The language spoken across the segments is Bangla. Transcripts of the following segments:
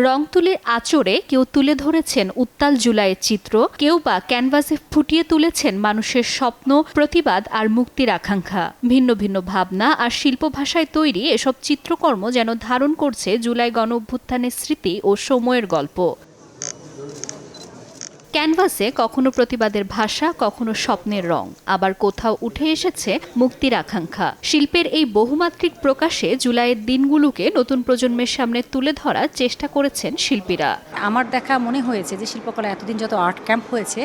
রং তুলির আঁচড়ে কেউ তুলে ধরেছেন উত্তাল জুলাইয়ের চিত্র, কেউ বা ক্যানভাসে ফুটিয়ে তুলেছেন মানুষের স্বপ্ন, প্রতিবাদ আর মুক্তির আকাঙ্ক্ষা। ভিন্ন ভিন্ন ভাবনা আর শিল্প ভাষায় তৈরি এসব চিত্রকর্ম যেন ধারণ করছে জুলাই গণঅভ্যুত্থানের স্মৃতি ও সময়ের গল্প। ক্যানভাসে কখনো প্রতিবাদের ভাষা, কখনো স্বপ্নের রং, আবার কোথাও উঠে এসেছে মুক্তির আকাঙ্ক্ষা। শিল্পের এই বহুমাত্রিক প্রকাশে জুলাইয়ের দিনগুলোকে নতুন প্রজন্মের সামনে তুলে ধরার চেষ্টা করেছেন শিল্পীরা। আমার দেখা মনে হয়েছে যে শিল্পকলা এতদিন যত আর্ট ক্যাম্প হয়েছে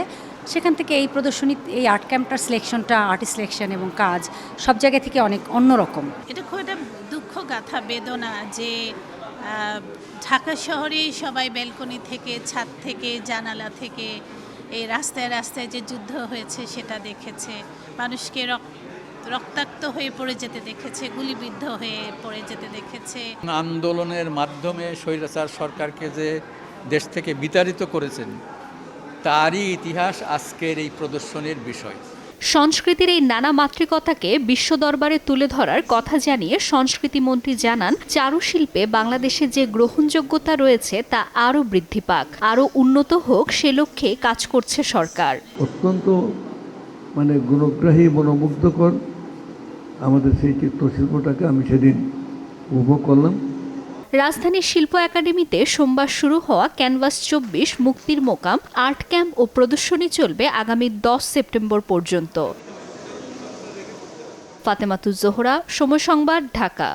সেখান থেকে এই প্রদর্শনী, এই আর্ট ক্যাম্পটার সিলেকশনটা, আর্টিস্ট সিলেকশন এবং কাজ সব জায়গা থেকে অনেক অন্যরকম। এটা খুব একটা দুঃখ গাথা, বেদনা যে ঢাকা শহরেই সবাই ব্যালকনি থেকে, ছাদ থেকে, জানালা থেকে এই রাস্তায় রাস্তায় যে যুদ্ধ হয়েছে সেটা দেখেছে, মানুষকে রক্তাক্ত হয়ে পড়ে যেতে দেখেছে, গুলিবিদ্ধ হয়ে পড়ে যেতে দেখেছে। আন্দোলনের মাধ্যমে স্বৈরাচার সরকারকে যে দেশ থেকে বিতাড়িত করেছেন তারই ইতিহাস আজকের এই প্রদর্শনীর বিষয়। সংস্কৃতির এই নানা মাত্রিকতাকে বিশ্ব দরবারে তুলে ধরার কথা জানিয়ে সংস্কৃতিমন্ত্রী জানান, চারুশিল্পে বাংলাদেশে যে গ্রহণযোগ্যতা রয়েছে তা আরও বৃদ্ধি পাক, আরও উন্নত হোক সে লক্ষ্যে কাজ করছে সরকার। অত্যন্ত গুণগ্রাহী, মনোমুগ্ধকর আমাদের সেই চিত্রশিল্পটাকে আমি সেদিন উপভোগ করলাম। রাজধানীর শিল্প একাডেমিতে সোমবার শুরু হওয়া ক্যানভাস 24 মুক্তির মোকাম আর্ট ক্যাম্প ও প্রদর্শনী চলবে আগামী 10 সেপ্টেম্বর পর্যন্ত। ফাতেমাতুজ জোহরা, সময় সংবাদ, ঢাকা।